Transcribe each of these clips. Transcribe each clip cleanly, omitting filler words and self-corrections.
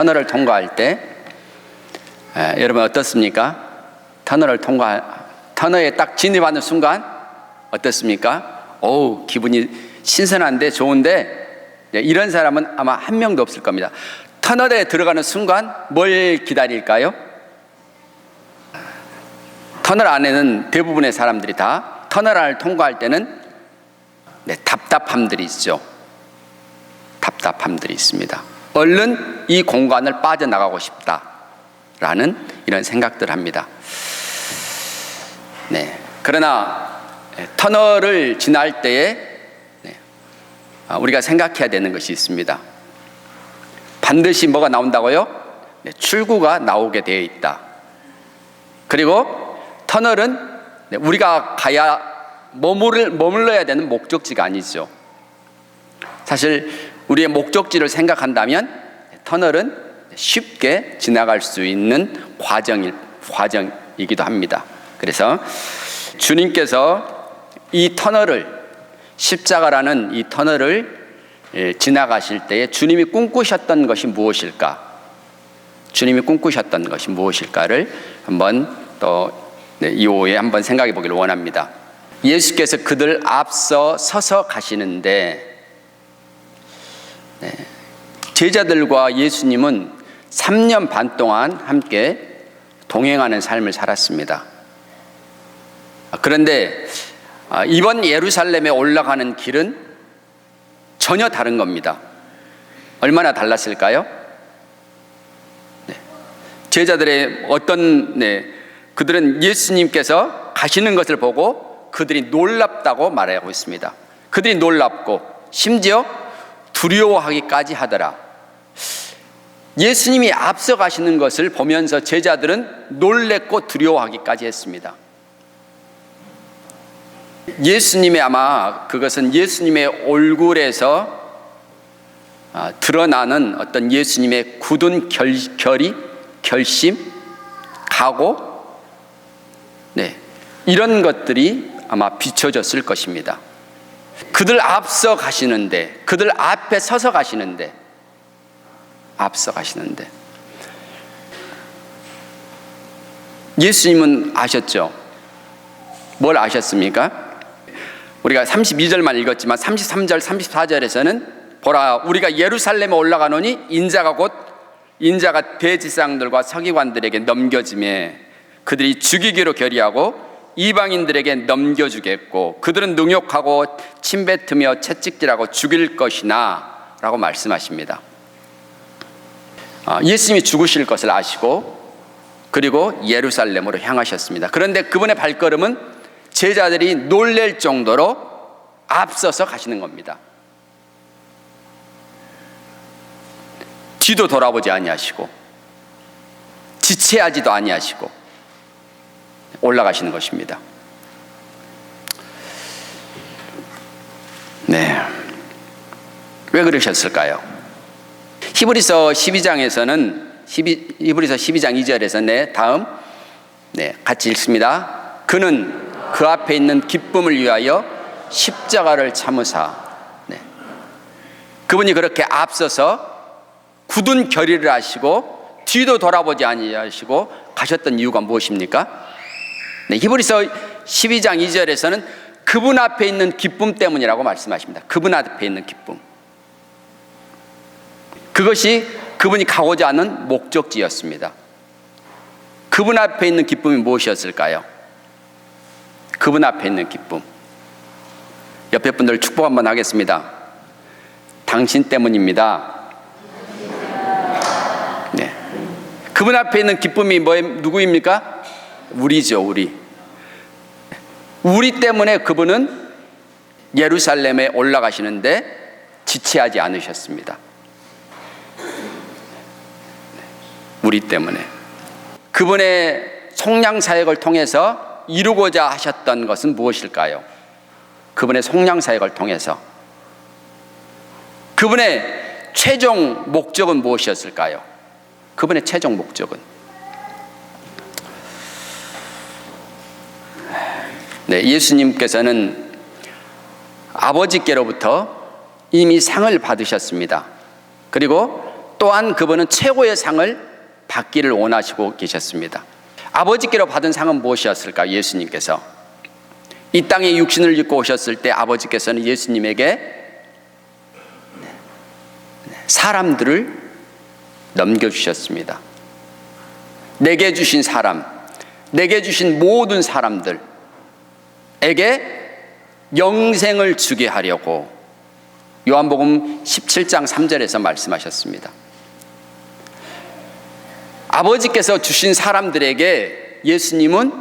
터널을 통과할 때 여러분 어떻습니까? 터널에 딱 진입하는 순간 어떻습니까? 어우, 기분이 신선한데 좋은데, 이런 사람은 아마 한 명도 없을 겁니다. 터널에 들어가는 순간 뭘 기다릴까요? 터널 안에는 대부분의 사람들이 다 터널 안을 통과할 때는 답답함들이 있죠. 답답함들이 있습니다. 얼른 이 공간을 빠져나가고 싶다라는 이런 생각들을 합니다. 그러나 터널을 지날 때에 우리가 생각해야 되는 것이 있습니다. 반드시 뭐가 나온다고요? 출구가 나오게 되어 있다. 그리고 터널은 우리가 가야 머물러야 되는 목적지가 아니죠. 사실 우리의 목적지를 생각한다면 터널은 쉽게 지나갈 수 있는 과정이기도 합니다. 그래서 주님께서 이 터널을, 십자가라는 이 터널을 지나가실 때에 주님이 꿈꾸셨던 것이 무엇일까? 주님이 꿈꾸셨던 것이 무엇일까를 한번 또 이 오후에 한번 생각해 보기를 원합니다. 예수께서 그들 앞서 서서 가시는데, 제자들과 예수님은 3년 반 동안 함께 동행하는 삶을 살았습니다. 그런데 이번 예루살렘에 올라가는 길은 전혀 다른 겁니다. 얼마나 달랐을까요? 제자들의 그들은 예수님께서 가시는 것을 보고 그들이 놀랍다고 말하고 있습니다. 그들이 놀랍고 심지어 두려워하기까지 하더라. 예수님이 앞서 가시는 것을 보면서 제자들은 놀랬고 두려워하기까지 했습니다. 예수님의 아마 그것은 예수님의 얼굴에서 드러나는 어떤 예수님의 굳은 결심, 각오, 이런 것들이 아마 비춰졌을 것입니다. 그들 앞서 가시는데, 그들 앞에 서서 가시는데, 예수님은 아셨죠? 뭘 아셨습니까? 우리가 32절만 읽었지만 33절, 34절에서는 보라, 우리가 예루살렘에 올라가노니 인자가 대지상들과 서기관들에게 넘겨지매 그들이 죽이기로 결의하고 이방인들에게 넘겨주겠고 그들은 능욕하고 침뱉으며 채찍질하고 죽일 것이나 라고 말씀하십니다. 예수님이 죽으실 것을 아시고 그리고 예루살렘으로 향하셨습니다. 그런데 그분의 발걸음은 제자들이 놀랄 정도로 앞서서 가시는 겁니다. 뒤도 돌아보지 아니하시고 지체하지도 아니하시고 올라가시는 것입니다. 왜 그러셨을까요? 히브리서 12장 2절에서 다음 같이 읽습니다. 그는 그 앞에 있는 기쁨을 위하여 십자가를 참으사. 그분이 그렇게 앞서서 굳은 결의를 하시고 뒤도 돌아보지 아니하시고 가셨던 이유가 무엇입니까? 히브리서 12장 2절에서는 그분 앞에 있는 기쁨 때문이라고 말씀하십니다. 그분 앞에 있는 기쁨. 그것이 그분이 가고자 하는 목적지였습니다. 그분 앞에 있는 기쁨이 무엇이었을까요? 그분 앞에 있는 기쁨. 옆에 분들 축복 한번 하겠습니다. 당신 때문입니다. 그분 앞에 있는 기쁨이 누구입니까? 우리죠, 우리 때문에 그분은 예루살렘에 올라가시는데 지체하지 않으셨습니다. 우리 때문에. 그분의 속량 사역을 통해서 이루고자 하셨던 것은 무엇일까요? 그분의 속량 사역을 통해서 그분의 최종 목적은 무엇이었을까요? 그분의 최종 목적은 예수님께서는 아버지께로부터 이미 상을 받으셨습니다. 그리고 또한 그분은 최고의 상을 받기를 원하시고 계셨습니다. 아버지께로 받은 상은 무엇이었을까? 예수님께서 이 땅에 육신을 입고 오셨을 때 아버지께서는 예수님에게 사람들을 넘겨주셨습니다. 내게 주신 사람, 내게 주신 모든 사람들에게 영생을 주게 하려고 요한복음 17장 3절에서 말씀하셨습니다. 아버지께서 주신 사람들에게 예수님은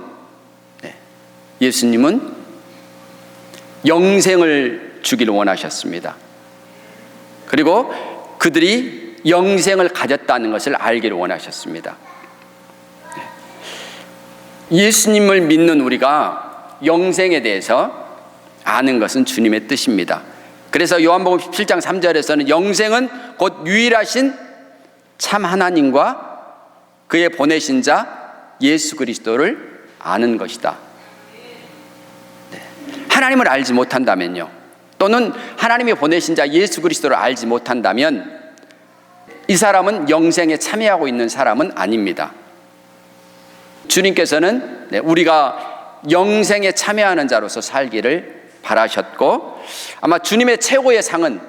영생을 주기를 원하셨습니다. 그리고 그들이 영생을 가졌다는 것을 알기를 원하셨습니다. 예수님을 믿는 우리가 영생에 대해서 아는 것은 주님의 뜻입니다. 그래서 요한복음 17장 3절에서는 영생은 곧 유일하신 참 하나님과 그의 보내신 자 예수 그리스도를 아는 것이다. 하나님을 알지 못한다면요, 또는 하나님이 보내신 자 예수 그리스도를 알지 못한다면 이 사람은 영생에 참여하고 있는 사람은 아닙니다. 주님께서는 우리가 영생에 참여하는 자로서 살기를 바라셨고, 아마 주님의 최고의 상은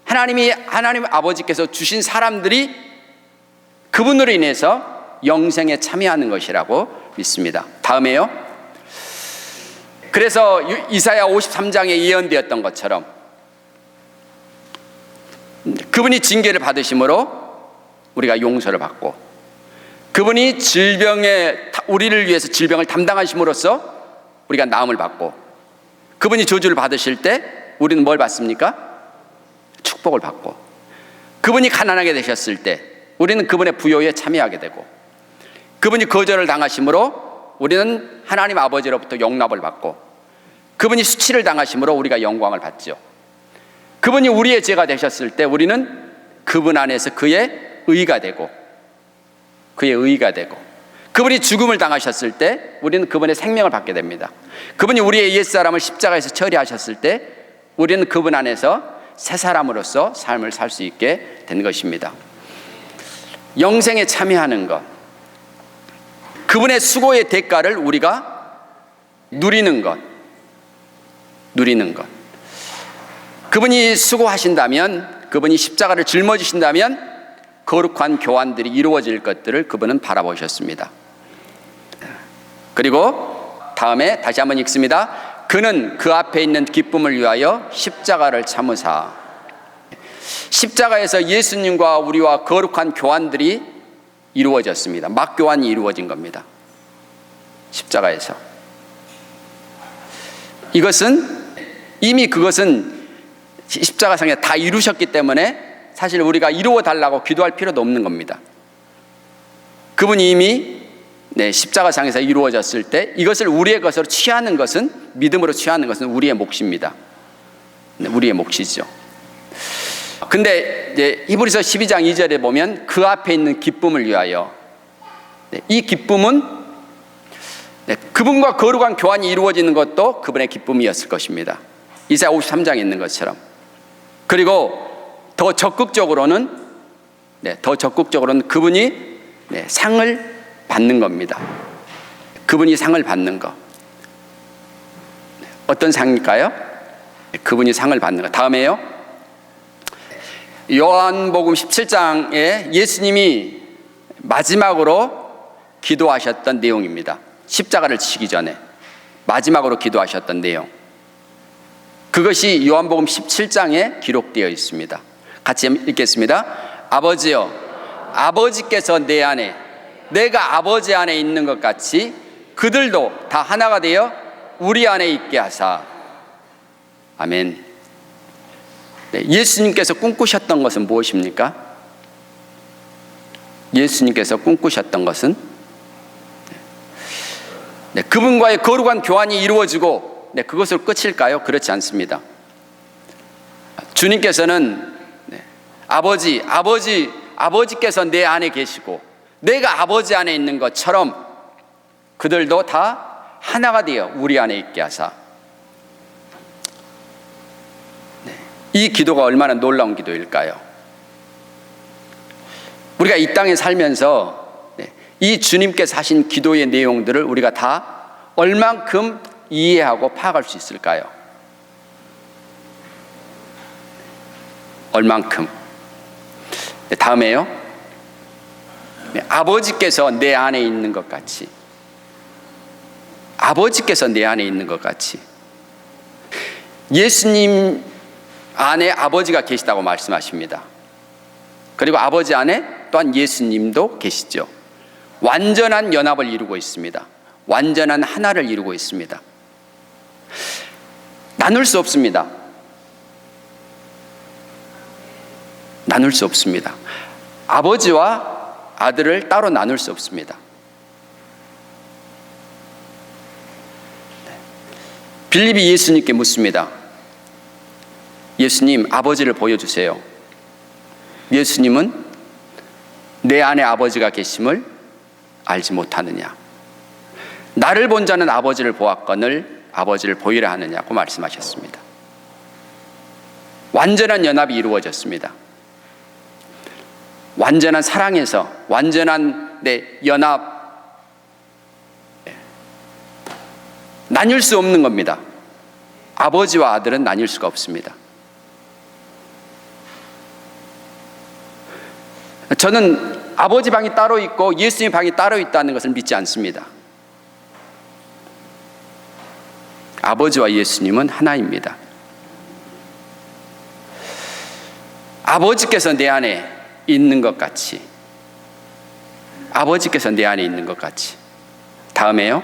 하나님 아버지께서 주신 사람들이 그분으로 인해서 영생에 참여하는 것이라고 믿습니다. 다음에요. 그래서 이사야 53장에 예언되었던 것처럼 그분이 징계를 받으심으로 우리가 용서를 받고, 그분이 우리를 위해서 질병을 담당하심으로써 우리가 나음을 받고, 그분이 저주를 받으실 때 우리는 뭘 받습니까? 축복을 받고, 그분이 가난하게 되셨을 때 우리는 그분의 부요에 참여하게 되고, 그분이 거절을 당하심으로 우리는 하나님 아버지로부터 용납을 받고, 그분이 수치를 당하심으로 우리가 영광을 받죠. 그분이 우리의 죄가 되셨을 때 우리는 그분 안에서 그의 의가 되고, 그분이 죽음을 당하셨을 때 우리는 그분의 생명을 받게 됩니다. 그분이 우리의 옛사람을 십자가에서 처리하셨을 때 우리는 그분 안에서 새 사람으로서 삶을 살 수 있게 된 것입니다. 영생에 참여하는 것, 그분의 수고의 대가를 우리가 누리는 것. 그분이 수고하신다면, 그분이 십자가를 짊어지신다면 거룩한 교환들이 이루어질 것들을 그분은 바라보셨습니다. 그리고 다음에 다시 한번 읽습니다. 그는 그 앞에 있는 기쁨을 위하여 십자가를 참으사. 십자가에서 예수님과 우리와 거룩한 교환들이 이루어졌습니다. 막교환이 이루어진 겁니다. 십자가에서. 이미 그것은 십자가상에 다 이루셨기 때문에 사실 우리가 이루어 달라고 기도할 필요도 없는 겁니다. 그분이 이미 십자가상에서 이루어졌을 때 이것을 우리의 것으로 취하는 것은, 믿음으로 취하는 것은 우리의 몫입니다. 우리의 몫이죠. 근데 이제 히브리서 12장 2절에 보면 그 앞에 있는 기쁨을 위하여, 이 기쁨은 그분과 거룩한 교환이 이루어지는 것도 그분의 기쁨이었을 것입니다. 이사야 53장에 있는 것처럼. 그리고 더 적극적으로는 그분이 상을 받는 겁니다. 그분이 상을 받는 것. 어떤 상일까요? 그분이 상을 받는 것. 다음에요. 요한복음 17장에 예수님이 마지막으로 기도하셨던 내용입니다. 십자가를 지기 전에 마지막으로 기도하셨던 내용. 그것이 요한복음 17장에 기록되어 있습니다. 같이 읽겠습니다. 아버지여, 아버지께서 내 안에, 내가 아버지 안에 있는 것 같이 그들도 다 하나가 되어 우리 안에 있게 하사. 아멘. 예수님께서 꿈꾸셨던 것은 무엇입니까? 예수님께서 꿈꾸셨던 것은 그분과의 거룩한 교환이 이루어지고 그것으로 끝일까요? 그렇지 않습니다. 주님께서는 아버지께서 내 안에 계시고 내가 아버지 안에 있는 것처럼 그들도 다 하나가 되어 우리 안에 있게 하사. 이 기도가 얼마나 놀라운 기도일까요? 우리가 이 땅에 살면서 이 주님께서 하신 기도의 내용들을 우리가 다 얼만큼 이해하고 파악할 수 있을까요? 얼만큼? 다음에요. 아버지께서 내 안에 있는 것 같이, 아버지께서 내 안에 있는 것 같이, 예수님 안에 아버지가 계시다고 말씀하십니다. 그리고 아버지 안에 또한 예수님도 계시죠. 완전한 연합을 이루고 있습니다. 완전한 하나를 이루고 있습니다. 나눌 수 없습니다. 나눌 수 없습니다. 아버지와 아들을 따로 나눌 수 없습니다. 빌립이 예수님께 묻습니다. 예수님, 아버지를 보여주세요. 예수님은 내 안에 아버지가 계심을 알지 못하느냐? 나를 본 자는 아버지를 보았거늘 아버지를 보이라 하느냐고 말씀하셨습니다. 완전한 연합이 이루어졌습니다. 완전한 사랑에서 완전한 연합, 나뉠 수 없는 겁니다. 아버지와 아들은 나뉠 수가 없습니다. 저는 아버지 방이 따로 있고 예수님 방이 따로 있다는 것을 믿지 않습니다. 아버지와 예수님은 하나입니다. 아버지께서 내 안에 있는 것 같이, 아버지께서 내 안에 있는 것 같이. 다음에요.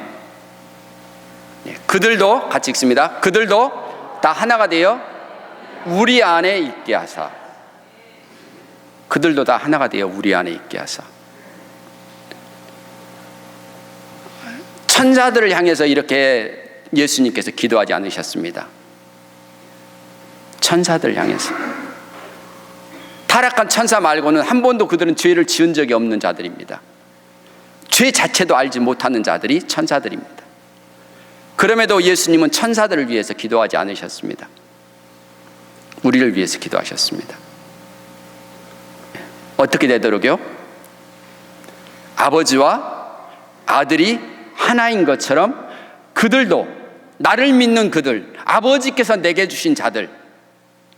그들도, 같이 읽습니다. 그들도 다 하나가 되어 우리 안에 있게 하사. 그들도 다 하나가 되어 우리 안에 있게 하사. 천사들을 향해서 이렇게 예수님께서 기도하지 않으셨습니다. 천사들을 향해서. 타락한 천사 말고는 한 번도 그들은 죄를 지은 적이 없는 자들입니다. 죄 자체도 알지 못하는 자들이 천사들입니다. 그럼에도 예수님은 천사들을 위해서 기도하지 않으셨습니다. 우리를 위해서 기도하셨습니다. 어떻게 되도록요? 아버지와 아들이 하나인 것처럼 그들도, 나를 믿는 그들, 아버지께서 내게 주신 자들,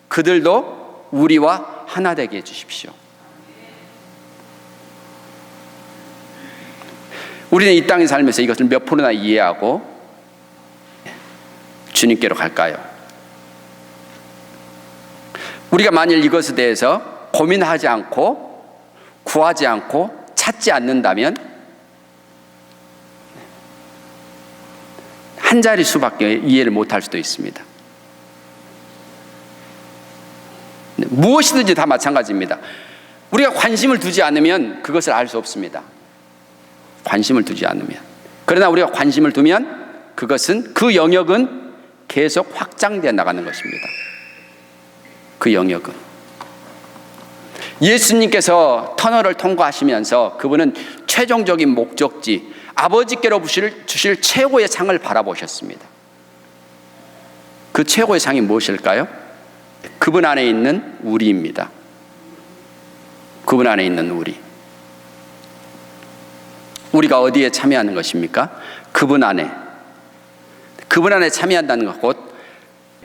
그들도 우리와 하나 되게 해주십시오. 우리는 이 땅에 살면서 이것을 몇 프로나 이해하고 주님께로 갈까요? 우리가 만일 이것에 대해서 고민하지 않고 구하지 않고 찾지 않는다면 한 자리 수밖에 이해를 못할 수도 있습니다. 무엇이든지 다 마찬가지입니다. 우리가 관심을 두지 않으면 그것을 알 수 없습니다. 관심을 두지 않으면. 그러나 우리가 관심을 두면 그것은, 그 영역은 계속 확장되어 나가는 것입니다. 그 영역은. 예수님께서 터널을 통과하시면서 그분은 최종적인 목적지, 아버지께로 주실 최고의 상을 바라보셨습니다. 그 최고의 상이 무엇일까요? 그분 안에 있는 우리입니다. 그분 안에 있는 우리. 우리가 어디에 참여하는 것입니까? 그분 안에. 그분 안에 참여한다는 것, 곧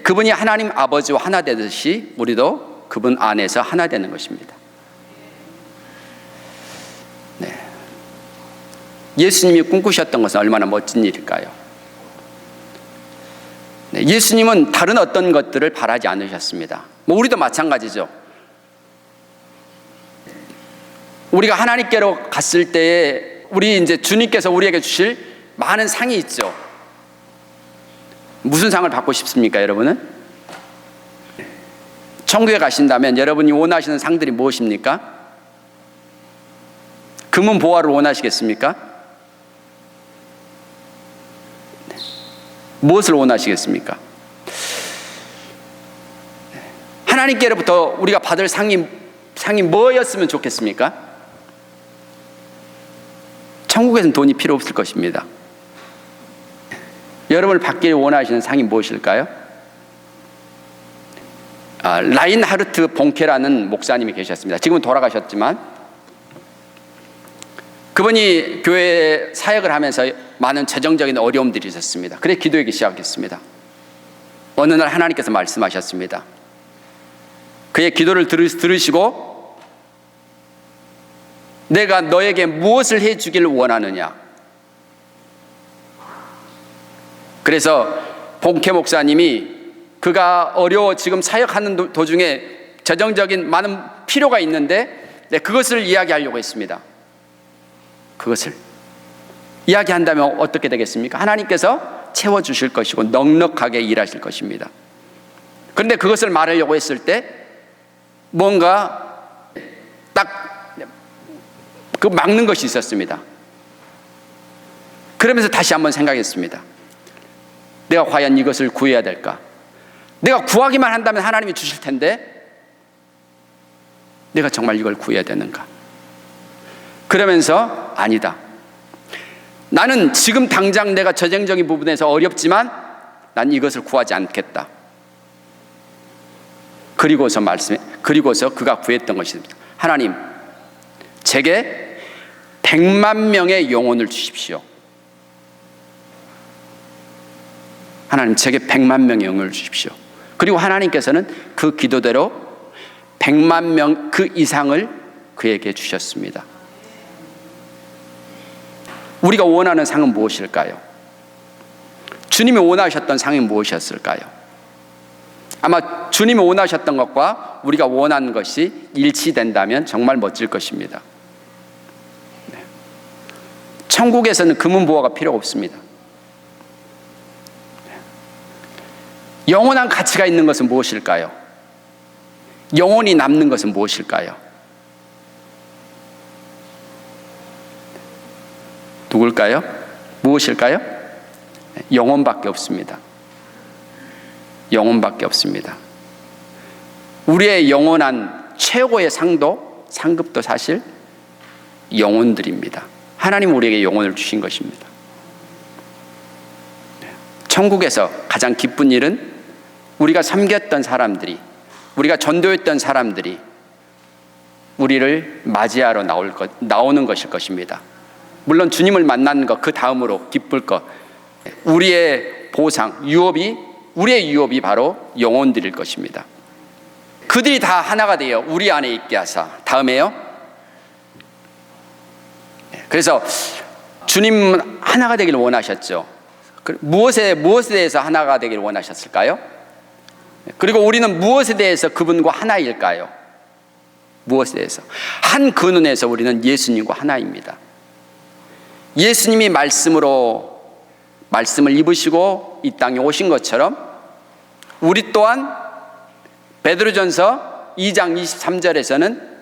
그분이 하나님 아버지와 하나 되듯이 우리도 그분 안에서 하나 되는 것입니다. 네. 예수님이 꿈꾸셨던 것은 얼마나 멋진 일일까요? 네. 예수님은 다른 어떤 것들을 바라지 않으셨습니다. 우리도 마찬가지죠. 우리가 하나님께로 갔을 때에 우리 이제 주님께서 우리에게 주실 많은 상이 있죠. 무슨 상을 받고 싶습니까, 여러분은? 천국에 가신다면 여러분이 원하시는 상들이 무엇입니까? 금은 보화를 원하시겠습니까? 무엇을 원하시겠습니까? 하나님께로부터 우리가 받을 상이 뭐였으면 좋겠습니까? 천국에서는 돈이 필요 없을 것입니다. 여러분을 받기를 원하시는 상이 무엇일까요? 라인하르트 봉케라는 목사님이 계셨습니다. 지금은 돌아가셨지만 그분이 교회 사역을 하면서 많은 재정적인 어려움들이 있었습니다. 그래서 기도하기 시작했습니다. 어느 날 하나님께서 말씀하셨습니다. 그의 기도를 들으시고 내가 너에게 무엇을 해주기를 원하느냐. 그래서 봉케 목사님이 그가 어려워 지금 사역하는 도중에 재정적인 많은 필요가 있는데 그것을 이야기하려고 했습니다. 그것을 이야기한다면 어떻게 되겠습니까? 하나님께서 채워주실 것이고 넉넉하게 일하실 것입니다. 그런데 그것을 말하려고 했을 때 뭔가 딱 그 막는 것이 있었습니다. 그러면서 다시 한번 생각했습니다. 내가 과연 이것을 구해야 될까? 내가 구하기만 한다면 하나님이 주실 텐데 내가 정말 이걸 구해야 되는가? 그러면서 아니다. 나는 지금 당장 내가 재정적인 부분에서 어렵지만 난 이것을 구하지 않겠다. 그리고서 그가 구했던 것입니다. 하나님, 제게 100만 명의 영혼을 주십시오. 하나님, 제게 100만 명의 영혼을 주십시오. 그리고 하나님께서는 그 기도대로 100만 명 그 이상을 그에게 주셨습니다. 우리가 원하는 상은 무엇일까요? 주님이 원하셨던 상이 무엇이었을까요? 아마 주님이 원하셨던 것과 우리가 원하는 것이 일치된다면 정말 멋질 것입니다. 천국에서는 금은보화가 필요가 없습니다. 영원한 가치가 있는 것은 무엇일까요? 영원히 남는 것은 무엇일까요? 누굴까요? 무엇일까요? 영혼밖에 없습니다. 영혼밖에 없습니다. 우리의 영원한 최고의 상급도 사실 영혼들입니다. 하나님 우리에게 영혼을 주신 것입니다. 천국에서 가장 기쁜 일은 우리가 섬겼던 사람들이, 우리가 전도했던 사람들이 우리를 맞이하러 나오는 것일 것입니다. 물론 주님을 만나는 것, 그 다음으로 기쁠 것, 우리의 보상, 우리의 유업이 바로 영혼들일 것입니다. 그들이 다 하나가 되어 우리 안에 있게 하사. 다음에요. 그래서 주님은 하나가 되기를 원하셨죠. 무엇에 대해서 하나가 되기를 원하셨을까요? 그리고 우리는 무엇에 대해서 그분과 하나일까요? 무엇에 대해서? 한 근원에서 우리는 예수님과 하나입니다. 예수님이 말씀을 입으시고 이 땅에 오신 것처럼 우리 또한 베드로전서 2장 23절에서는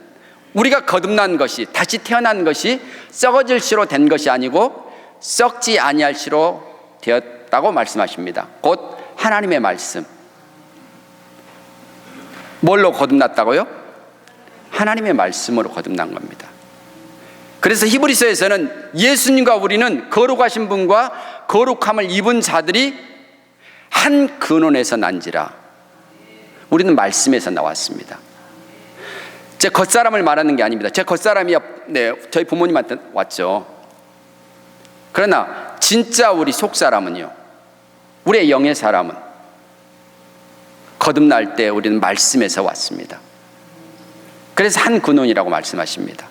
우리가 거듭난 것이, 다시 태어난 것이 썩어질 시로 된 것이 아니고 썩지 아니할 시로 되었다고 말씀하십니다. 곧 하나님의 말씀. 뭘로 거듭났다고요? 하나님의 말씀으로 거듭난 겁니다. 그래서 히브리서에서는 예수님과 우리는 거룩하신 분과 거룩함을 입은 자들이 한 근원에서 난지라. 우리는 말씀에서 나왔습니다. 제 겉사람을 말하는 게 아닙니다. 제 겉사람이 저희 부모님한테 왔죠. 그러나 진짜 우리 속사람은요, 우리의 영의 사람은 거듭날 때 우리는 말씀에서 왔습니다. 그래서 한 근원이라고 말씀하십니다.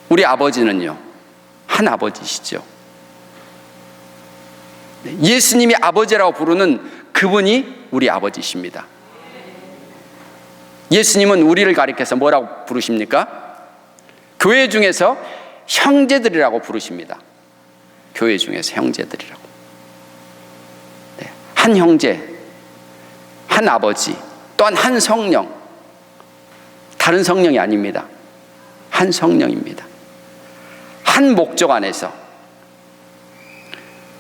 우리 아버지는요, 한 아버지시죠. 예수님이 아버지라고 부르는 그분이 우리 아버지십니다. 예수님은 우리를 가리켜서 뭐라고 부르십니까? 교회 중에서 형제들이라고 부르십니다. 교회 중에서 형제들이라고. 네. 한 형제, 한 아버지, 또한 한 성령. 다른 성령이 아닙니다. 한 성령입니다. 한 목적 안에서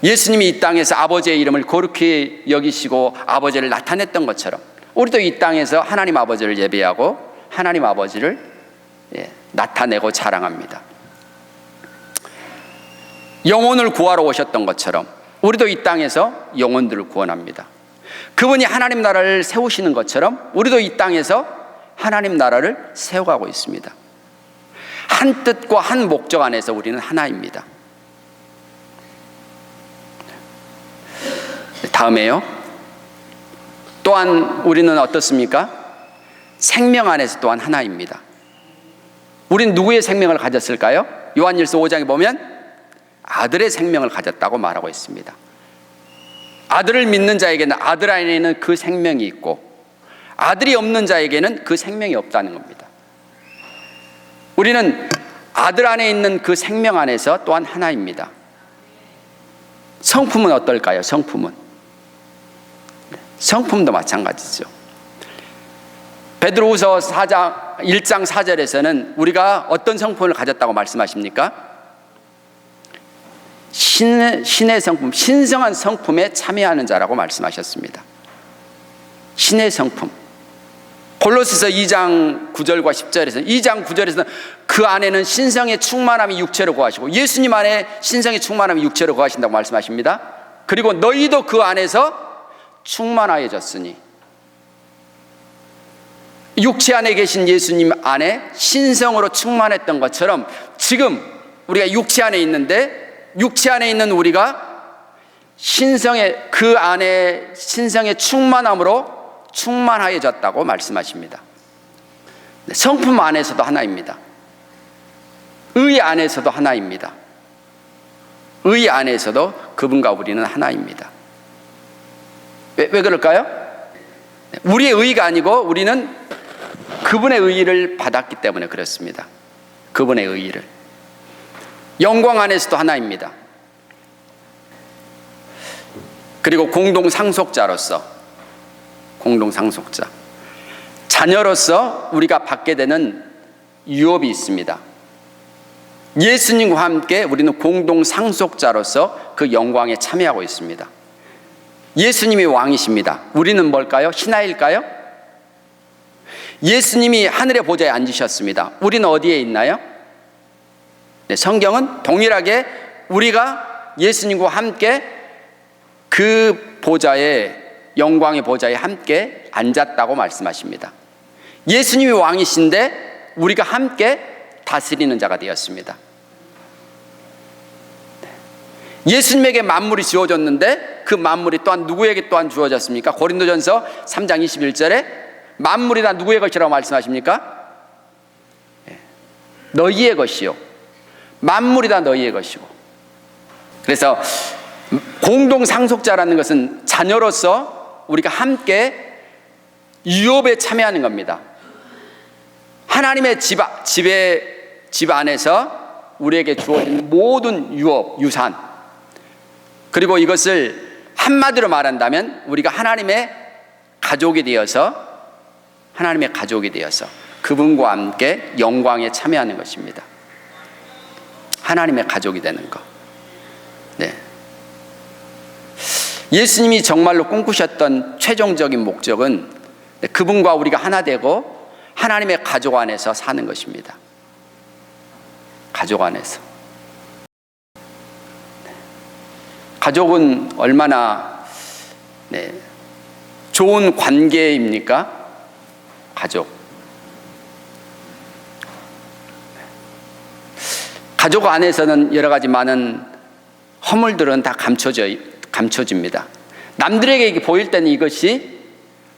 예수님이 이 땅에서 아버지의 이름을 거룩히 여기시고 아버지를 나타냈던 것처럼 우리도 이 땅에서 하나님 아버지를 예배하고 하나님 아버지를 나타내고 자랑합니다. 영혼을 구하러 오셨던 것처럼 우리도 이 땅에서 영혼들을 구원합니다. 그분이 하나님 나라를 세우시는 것처럼 우리도 이 땅에서 하나님 나라를 세워가고 있습니다. 한 뜻과 한 목적 안에서 우리는 하나입니다. 다음에요. 또한 우리는 어떻습니까? 생명 안에서 또한 하나입니다. 우리는 누구의 생명을 가졌을까요? 요한일서 5장에 보면 아들의 생명을 가졌다고 말하고 있습니다. 아들을 믿는 자에게는 아들 안에는 그 생명이 있고 아들이 없는 자에게는 그 생명이 없다는 겁니다. 우리는 아들 안에 있는 그 생명 안에서 또한 하나입니다. 성품은 어떨까요? 성품도 마찬가지죠. 베드로후서 1장 4절에서는 우리가 어떤 성품을 가졌다고 말씀하십니까? 신의 성품, 신성한 성품에 참여하는 자라고 말씀하셨습니다. 신의 성품. 골로새서 2장 9절과 10절에서는 2장 9절에서는 그 안에는 신성의 충만함이 육체로 거하시고 예수님 안에 신성의 충만함이 육체로 거하신다고 말씀하십니다. 그리고 너희도 그 안에서 충만하여졌으니, 육체 안에 계신 예수님 안에 신성으로 충만했던 것처럼 지금 우리가 육체 안에 있는데 육체 안에 있는 우리가 신성의 그 안에 신성의 충만함으로 충만하여졌다고 말씀하십니다. 성품 안에서도 하나입니다. 의 안에서도 하나입니다. 의 안에서도 그분과 우리는 하나입니다. 왜 그럴까요? 우리의 의가 아니고 우리는 그분의 의를 받았기 때문에 그렇습니다. 그분의 의를. 영광 안에서도 하나입니다. 그리고 공동상속자, 자녀로서 우리가 받게 되는 유업이 있습니다. 예수님과 함께 우리는 공동상속자로서 그 영광에 참여하고 있습니다. 예수님이 왕이십니다. 우리는 뭘까요? 신하일까요? 예수님이 하늘의 보좌에 앉으셨습니다. 우리는 어디에 있나요? 네, 성경은 동일하게 우리가 예수님과 함께 그 보좌에, 영광의 보좌에 함께 앉았다고 말씀하십니다. 예수님이 왕이신데 우리가 함께 다스리는 자가 되었습니다. 예수님에게 만물이 주어졌는데 그 만물이 또한 누구에게 또한 주어졌습니까? 고린도전서 3장 21절에 만물이 다 누구의 것이라고 말씀하십니까? 너희의 것이요, 만물이 다 너희의 것이고. 그래서 공동상속자라는 것은 자녀로서 우리가 함께 유업에 참여하는 겁니다. 하나님의 집 안에서 우리에게 주어진 모든 유업, 유산, 그리고 이것을 한마디로 말한다면 우리가 하나님의 가족이 되어서 그분과 함께 영광에 참여하는 것입니다. 하나님의 가족이 되는 것. 네. 예수님이 정말로 꿈꾸셨던 최종적인 목적은 그분과 우리가 하나 되고 하나님의 가족 안에서 사는 것입니다. 가족 안에서. 가족은 얼마나 좋은 관계입니까? 가족 안에서는 여러 가지 많은 허물들은 다 감춰집니다. 남들에게 보일 때는 이것이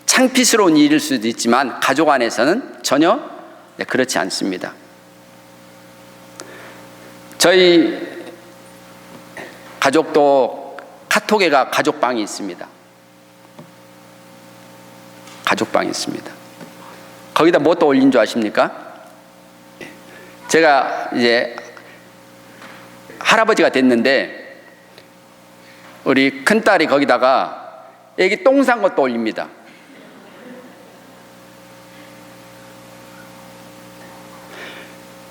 창피스러운 일일 수도 있지만 가족 안에서는 전혀 그렇지 않습니다. 저희 가족도 카톡에가 가족방이 있습니다. 거기다 뭐 또 올린 줄 아십니까? 제가 이제 할아버지가 됐는데 우리 큰딸이 거기다가 애기 똥 싼 것도 올립니다.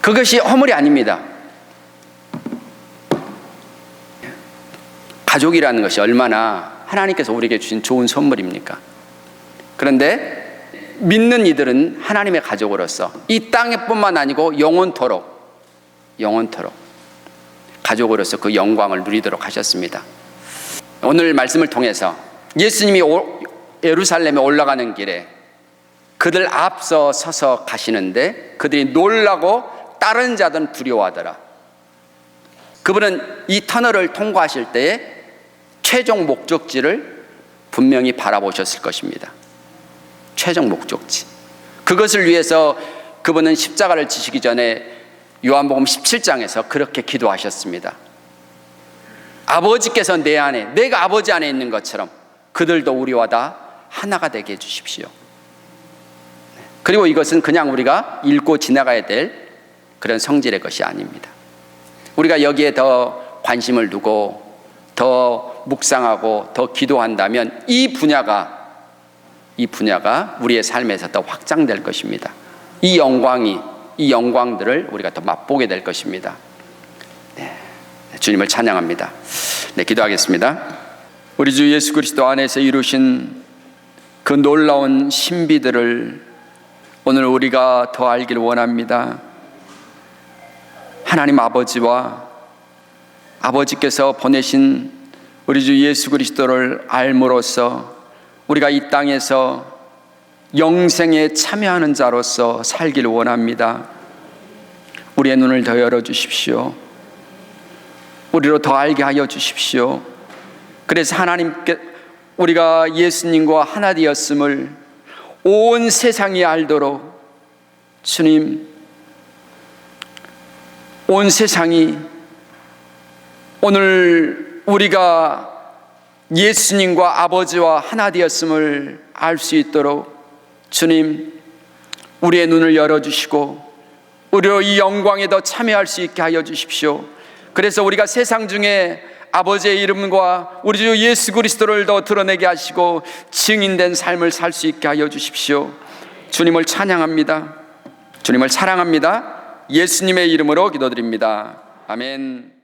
그것이 허물이 아닙니다. 가족이라는 것이 얼마나 하나님께서 우리에게 주신 좋은 선물입니까? 그런데 믿는 이들은 하나님의 가족으로서 이 땅에뿐만 아니고 영원토록 가족으로서 그 영광을 누리도록 하셨습니다. 오늘 말씀을 통해서 예수님이 예루살렘에 올라가는 길에 그들 앞서 서서 가시는데 그들이 놀라고 다른 자들은 두려워하더라. 그분은 이 터널을 통과하실 때에 최종 목적지를 분명히 바라보셨을 것입니다. 최종 목적지. 그것을 위해서 그분은 십자가를 지시기 전에 요한복음 17장에서 그렇게 기도하셨습니다. 아버지께서 내 안에, 내가 아버지 안에 있는 것처럼 그들도 우리와 다 하나가 되게 해주십시오. 그리고 이것은 그냥 우리가 읽고 지나가야 될 그런 성질의 것이 아닙니다. 우리가 여기에 더 관심을 두고 더 묵상하고 더 기도한다면 이 분야가 우리의 삶에서 더 확장될 것입니다. 이 영광들을 우리가 더 맛보게 될 것입니다. 네, 주님을 찬양합니다. 네, 기도하겠습니다. 우리 주 예수 그리스도 안에서 이루신 그 놀라운 신비들을 오늘 우리가 더 알기를 원합니다. 하나님 아버지와 아버지께서 보내신 우리 주 예수 그리스도를 알므로써 우리가 이 땅에서 영생에 참여하는 자로서 살기를 원합니다. 우리의 눈을 더 열어주십시오. 우리로 더 알게 하여 주십시오. 그래서 하나님께 우리가 예수님과 하나 되었음을 온 세상이 알도록 주님, 온 세상이 오늘 우리가 예수님과 아버지와 하나 되었음을 알 수 있도록 주님, 우리의 눈을 열어주시고 우리로 이 영광에 더 참여할 수 있게 하여 주십시오. 그래서 우리가 세상 중에 아버지의 이름과 우리 주 예수 그리스도를 더 드러내게 하시고 증인된 삶을 살 수 있게 하여 주십시오. 주님을 찬양합니다. 주님을 사랑합니다. 예수님의 이름으로 기도드립니다. 아멘.